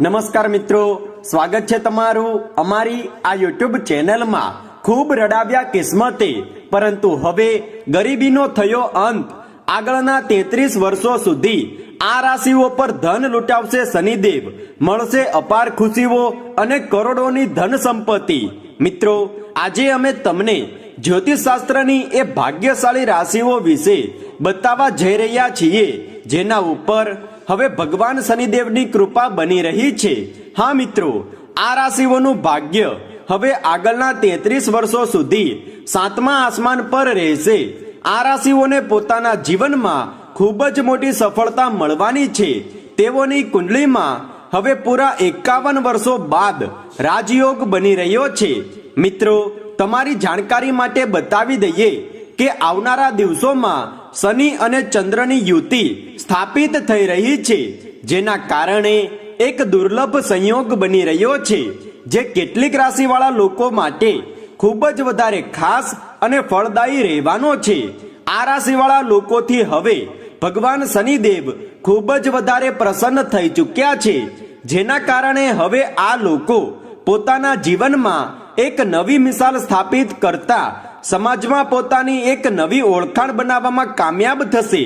નમસ્કાર મિત્રો, સ્વાગત છે તમારું અમારી આ યુટ્યુબ ચેનલમાં। ખૂબ રડાવ્યા કિસ્મતે, પરંતુ હવે ગરીબીનો થયો અંત। આગળના 33 વર્ષો સુધી આ રાશિઓ પર ધન લૂંટાવશે શનિદેવ, મળશે અપાર ખુશીઓ અને કરોડોની ધન સંપત્તિ। મિત્રો, આજે અમે તમને જ્યોતિષશાસ્ત્રની એ ભાગ્યશાળી રાશિઓ વિશે બતાવવા જઈ રહ્યા છીએ, જેના ઉપર હવે ભગવાન શનિદેવની કૃપા બની રહી છે। હા મિત્રો, આ રાશિઓનું ભાગ્ય હવે આગળના 33 વર્ષો સુધી 7મા આસમાન પર રહેશે। આ રાશિઓને પોતાના જીવનમાં ખૂબ જ મોટી સફળતા મળવાની છે। તેઓની કુંડલીમાં હવે પૂરા 51 વર્ષો બાદ રાજયોગ બની રહ્યો છે। મિત્રો, તમારી જાણકારી માટે બતાવી દઈએ કે આવનારા દિવસોમાં શનિ અને ચંદ્રની યુતિ સ્થાપિત થઈ રહી છે, જેના કારણે એક દુર્લભ સંયોગ બની રહ્યો છે, જે કેટલીક રાશિવાળા લોકો માટે ખૂબ જ વધારે ખાસ અને ફળદાયી રહેવાનો છે। આ રાશિવાળા લોકોથી હવે ભગવાન શનિદેવ ખૂબ જ વધારે પ્રસન્ન થઈ ચૂક્યા છે, જેના કારણે હવે આ લોકો પોતાના જીવનમાં એક નવી મિસાલ સ્થાપિત કરતા સમાજમાં પોતાની એક નવી ઓળખાણ બનાવવામાં કામયાબ થશે।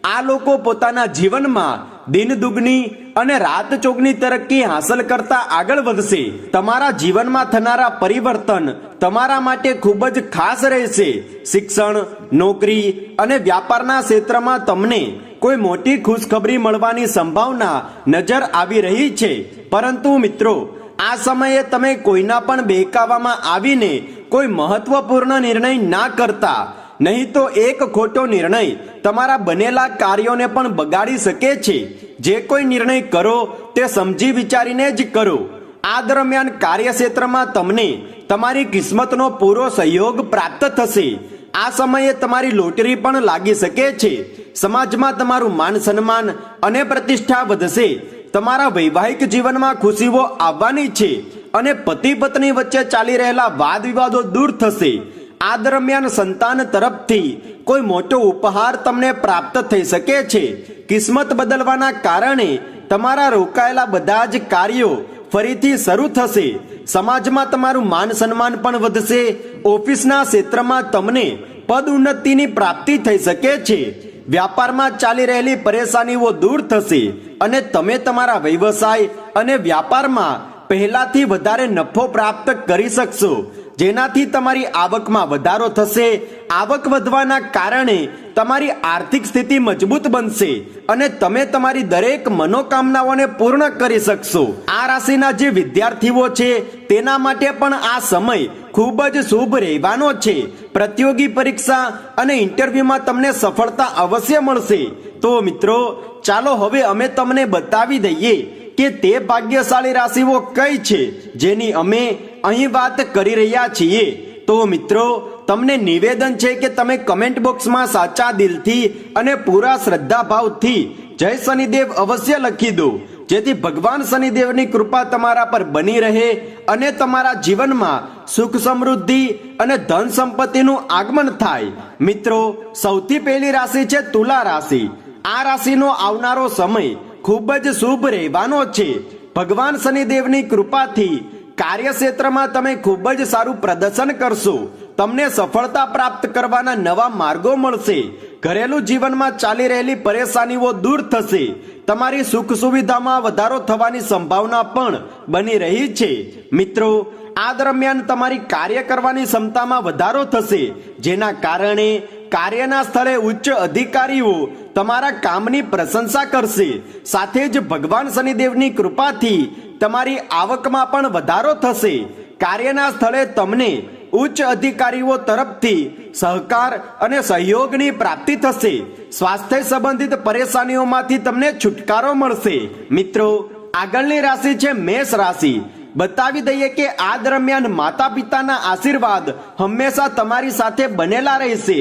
આ લોકો પોતાના જીવનમાં દિન દુગની અને રાત ચોગની તરક્કી હાંસલ કરતા આગળ વધશે। તમારા જીવનમાં થનારા પરિવર્તન તમારા માટે ખૂબ જ ખાસ રહેશે। શિક્ષણ, નોકરી અને વ્યાપારના ક્ષેત્રમાં તમને કોઈ મોટી ખુશખબરી મળવાની સંભાવના નજર આવી રહી છે, પરંતુ મિત્રો, આ સમયે તમે કોઈના પણ બહેકાવામાં આવીને કોઈ મહત્વપૂર્ણ નિર્ણય ના કરતા, નહીં તો એક ખોટો નિર્ણય તમારા બનેલા કાર્યોને પણ બગાડી શકે છે। જે કોઈ નિર્ણય કરો તે સમજી વિચારીને જ કરો। આ દરમિયાન કાર્યક્ષેત્રમાં તમને તમારી કિસ્મતનો પૂરો સહયોગ પ્રાપ્ત થશે। આ સમયે તમારી લોટરી પણ લાગી શકે છે। સમાજમાં તમારું માન સન્માન અને પ્રતિષ્ઠા વધશે। તમારા વૈવાહિક જીવનમાં ખુશીઓ આવવાની છે અને પતિ પત્ની વચ્ચે ચાલી રહેલા વાદ વિવાદો દૂર થશે। આ દરમિયાન સંતાન તરફથી કોઈ મોટો ઉપહાર તમને પ્રાપ્ત થઈ શકે છે। કિસ્મત બદલવાના કારણે તમારા રોકાયેલા બધા જ કાર્યો ફરીથી શરૂ થશે। સમાજમાં તમારું માન સન્માન પણ વધશે। ઓફિસના ક્ષેત્રમાં તમને પદ ઉન્નતિની પ્રાપ્તિ થઈ શકે છે। વ્યાપારમાં ચાલી રહેલી પરેશાનીઓ દૂર થશે અને તમે તમારા વ્યવસાય અને વ્યાપારમાં પહેલાથી વધારે નફો પ્રાપ્ત કરી શકશો, જેનાથી તમારી આવકમાં વધારો થશે। આવક વધવાના કારણે તમારી આર્થિક સ્થિતિ મજબૂત બનશે અને તમે તમારી દરેક મનોકામનાઓને પૂર્ણ કરી શકશો। આ રાશિના જે વિદ્યાર્થીઓ છે તેના માટે પણ આ સમય ખૂબ જ શુભ રહેવાનો છે। પ્રતિયોગી પરીક્ષા અને ઇન્ટરવ્યુમાં તમને સફળતા અવશ્ય મળશે। તો મિત્રો, ચાલો હવે અમે તમને બતાવી દઈએ કે તે ભાગ્યશાળી રાશિઓ કઈ છે, જેની અમે અહીં વાત કરી રહ્યા છીએ। તો મિત્રો, તમને નિવેદન છે કે તમે કમેન્ટ બોક્સમાં સાચા દિલથી અને પૂરા શ્રદ્ધાભાવથી જય શનિદેવ અવશ્ય લખી દો, જેથી ભગવાન શનિદેવની કૃપા તમારા પર બની રહે અને તમારા જીવનમાં સુખ સમૃદ્ધિ અને ધન સંપત્તિનું આગમન થાય। મિત્રો, સૌથી પહેલી રાશિ છે તુલા રાશિ। આ રાશિનો આવનારો સમય ખૂબ જ શુભ રહેવાનો છે। ભગવાન શનિદેવની કૃપાથી કાર્યક્ષેત્રમાં તમે ખૂબ જ સારું પ્રદર્શન કરશો। તમને સફળતા પ્રાપ્ત કરવાના નવા માર્ગો મળશે। ઘરેલું જીવનમાં ચાલી રહેલી પરેશાનીઓ દૂર થશે। તમારી સુખ સુવિધામાં વધારો થવાની સંભાવના પણ બની રહી છે। મિત્રો, આ દરમિયાન તમારી કાર્ય કરવાની ક્ષમતામાં વધારો થશે, જેના કારણે કાર્યના સ્થળે ઉચ્ચ અધિકારીઓ તમારા કામની પ્રશંસા કરશે। સાથે જ ભગવાન શનિદેવની કૃપાથી તમારી આવકમાં પણ વધારો થશે। કાર્યના સ્થળે તમને ઉચ્ચ અધિકારીઓ તરફથી સહકાર અને સહયોગની પ્રાપ્તિ થશે। સ્વાસ્થ્ય સંબંધિત પરેશાનીઓમાંથી તમને છુટકારો મળશે। મિત્રો, આગળની રાશિ છે મેષ રાશિ। બતાવી દઈએ કે આ દરમિયાન માતા પિતાના આશીર્વાદ હંમેશા તમારી સાથે બનેલા રહેશે।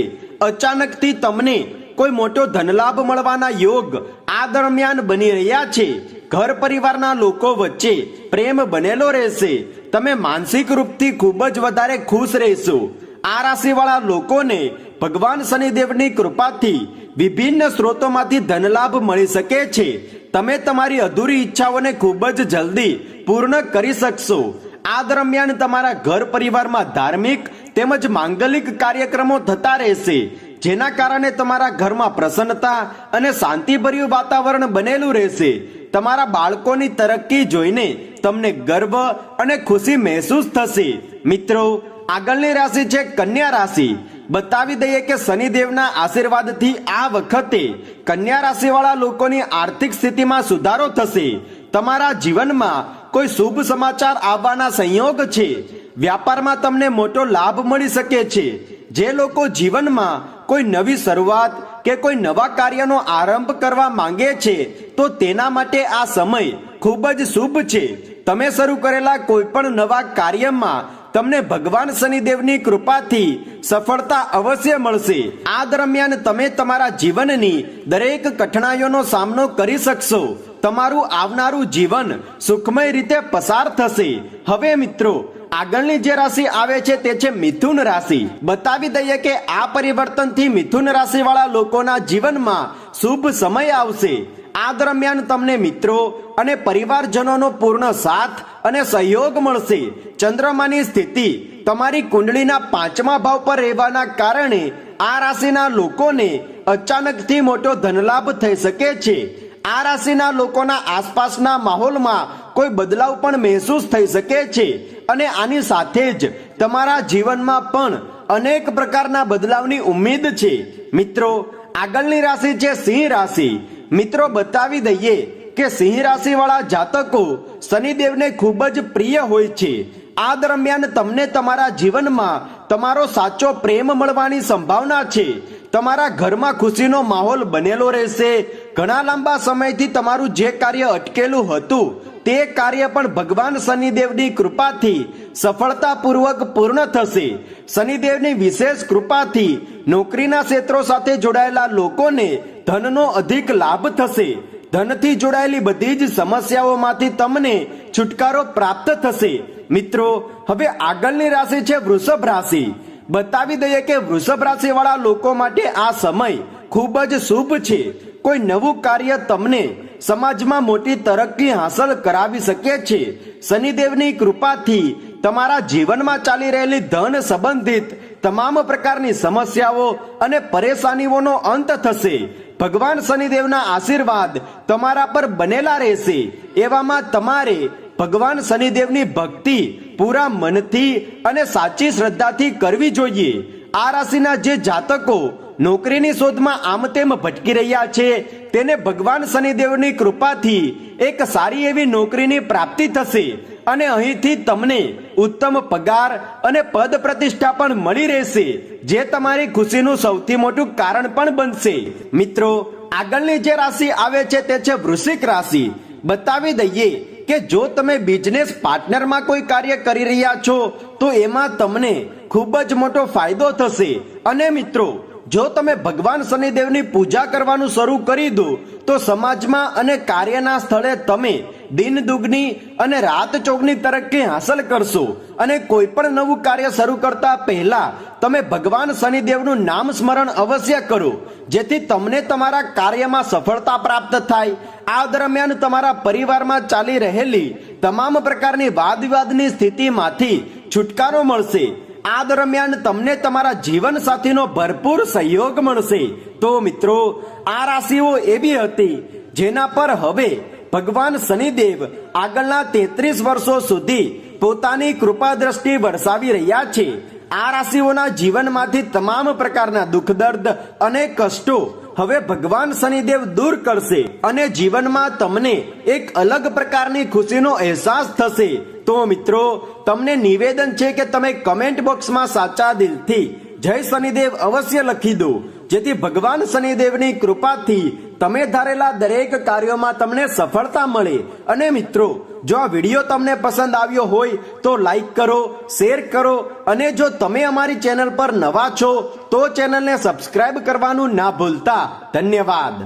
અચાનકથી તમને કોઈ મોટો ધનલાભ મળવાના યોગ આ દરમિયાન બની રહ્યા છે। ઘર પરિવારના લોકો વચ્ચે પ્રેમ બનેલો રહેશે। તમે માનસિક રૂપથી ખૂબ જ વધારે ખુશ રહેશો। આ રાશિવાળા લોકોને ભગવાન શનિદેવની કૃપાથી વિભિન્ન સ્ત્રોતોમાંથી ધનલાભ મળી શકે છે। તમે તમારી અધૂરી ઈચ્છાઓને ખૂબ જ જલ્દી પૂર્ણ કરી શકશો. આ દરમિયાન તમારા ઘર પરિવારમાં ધાર્મિક તેમજ માંગલિક કાર્યક્રમો થતા રહેશે, જેના કારણે તમારા ઘરમાં પ્રસન્નતા અને શાંતિભર્યું વાતાવરણ બનેલું રહેશે. તમારા બાળકોની તરક્કી જોઈને તમને ગર્વ અને ખુશી મહેસૂસ થશે. મિત્રો, આગળની રાશિ છે કન્યા રાશિ. બતાવી દઈએ કે શનિદેવના આશીર્વાદથી આ વખતે કન્યા રાશિવાળા લોકોની આર્થિક સ્થિતિમાં સુધારો થશે. તમારા જીવનમાં કોઈ શુભ સમાચાર આવવાના સંયોગ છે. વ્યાપારમાં તમને મોટો લાભ મળી શકે છે. જે લોકો જીવનમાં કોઈ નવી શરૂઆત કે કોઈ નવા કાર્યનો આરંભ કરવા માંગે છે તો તેના માટે આ સમય ખૂબ જ શુભ છે. તમે શરૂ કરેલા કોઈ પણ નવા કાર્યમાં તમને ભગવાન શનિદેવની કૃપાથી સફળતા અવશ્ય મળશે. આ દરમિયાન તમે તમારા જીવનની દરેક કઠણાઈઓનો સામનો કરી શકશો. તમારું આવનારું જીવન સુખમય રીતે પસાર થશે. હવે મિત્રો, આગળની જે રાશિ આવે છે તે છે મિથુન રાશિ. બતાવી દઈએ કે આ પરિવર્તનથી મિથુન રાશિ વાળા લોકોના જીવનમાં શુભ સમય આવશે. આ દરમિયાન તમને મિત્રો અને પરિવારજનોનો પૂર્ણ સાથ અને સહયોગ મળશે. ચંદ્રમાની સ્થિતિ તમારી કુંડળીના 5મા ભાવ પર રહેવાના કારણે આ રાશિના લોકોને અચાનકથી મોટો ધનલાભ થઈ શકે છે. આ રાશિના લોકોના આસપાસના માહોલમાં કોઈ બદલાવ પણ મહેસૂસ થઈ શકે છે અને આની સાથે જ તમારા જીવનમાં પણ અનેક પ્રકારના બદલાવની ઉમ્મીદ છે. મિત્રો, આગળની રાશિ છે સિંહ રાશિ. મિત્રો, બતાવી દઈએ કે સિંહ રાશિ વાળા જાતકો શનિદેવને ખૂબ જ પ્રિય હોય છે. આ દરમિયાન તમને તમારા જીવનમાં તમારો સાચો પ્રેમ મળવાની સંભાવના છે. તમારા ઘરમાં ખુશીનો માહોલ બનેલો રહેશે. ઘણા લાંબા સમયથી તમારું જે કાર્ય અટકેલું હતું તે કાર્ય પણ ભગવાન શનિદેવની કૃપાથી સફળતાપૂર્વક પૂર્ણ થશે. શનિદેવની વિશેષ કૃપાથી નોકરીના ક્ષેત્રો સાથે જોડાયેલા લોકોને ધનનો અધિક લાભ થશે. ધનથી જોડાયેલી બધી જ સમસ્યાઓમાંથી તમને છુટકારો પ્રાપ્ત થશે. મિત્રો, હવે આગળની રાશિ છે વૃષભ રાશિ. બતાવી દઈએ કે વૃષભ રાશિ વાળા લોકો માટે આ સમય ખૂબ જ શુભ છે. કોઈ નવું કાર્ય તમને સમાજમાં મોટી તરક્કી હાંસલ કરાવી શકે છે. શનિદેવની કૃપાથી તમારા જીવનમાં ચાલી રહેલી ધન સંબંધિત તમામ પ્રકારની સમસ્યાઓ અને પરેશાનીઓનો અંત થશે. ભગવાન શનિદેવના આશીર્વાદ તમારા પર બનેલા રહેશે. એવામાં તમારે ભગવાન શનિદેવની ભક્તિ પૂરા મનથી અને સાચી શ્રદ્ધાથી કરવી જોઈએ. આ રાશિના જે જાતકો નોકરીની શોધમાં આમ તેમ ભટકી રહ્યા છે તેને ભગવાન શનિદેવની કૃપાથી એક સારી એવી નોકરીની પ્રાપ્તિ થશે અને અહીંથી તમને ઉત્તમ પગાર અને પદ પ્રતિષ્ઠા પણ મળી રહેશે, જે તમારી ખુશીનું સૌથી મોટું કારણ પણ બનશે. મિત્રો, આગળની જે રાશિ આવે છે તે છે વૃશ્ચિક રાશિ. બતાવી દઈએ કે જો તમે બિઝનેસ પાર્ટનરમાં કોઈ કાર્ય કરી રહ્યા છો તો એમાં તમને ખૂબ જ મોટો ફાયદો થશે. અને મિત્રો, જો તમે ભગવાન શનિદેવની પૂજા કરવાનું શરૂ કરી દો તો સમાજમાં અને કાર્યના સ્થળે તમે દિન દુગની અને રાત ચોગની તરક્કી હાંસલ કરશો. અને કોઈ પણ નવું કાર્ય શરૂ કરતા પહેલા તમે ભગવાન શનિદેવનું નામ સ્મરણ અવશ્ય કરો, જેથી તમને તમારા કાર્યમાં સફળતા પ્રાપ્ત થાય. આ દરમિયાન તમારા પરિવારમાં ચાલી રહેલી તમામ પ્રકારની વાદ વિવાદની સ્થિતિમાંથી છુટકારો મળશે. આ દરમિયાન તમને તમારા જીવન સાથીનો ભરપૂર સહયોગ મળશે. તો મિત્રો, આ રાશિઓ એવી હતી જેના પર હવે ભગવાન શનિદેવ આગળના 33 વર્ષો સુધી પોતાની કૃપા દ્રષ્ટિ વરસાવી રહ્યા છે. આ રાશિઓના જીવનમાંથી તમામ પ્રકારના દુઃખ દર્દ અને કષ્ટો હવે ભગવાન શનિદેવ દૂર કરશે અને જીવનમાં તમને એક અલગ પ્રકારની ખુશીનો અહેસાસ થશે. તો મિત્રો, તમને નિવેદન છે કે તમે કમેન્ટ બોક્સમાં સાચા દિલથી જય શનિદેવ અવશ્ય લખી દો, જેથી ભગવાન શનિદેવની કૃપાથી તમે ધારેલા દરેક કાર્યોમાં તમને સફળતા મળે. અને મિત્રો, જો આ વિડીયો તમને પસંદ આવ્યો હોય તો લાઈક કરો, શેર કરો અને જો તમે અમારી ચેનલ પર નવા છો તો ચેનલને સબસ્ક્રાઇબ કરવાનું ના ભૂલતા. ધન્યવાદ.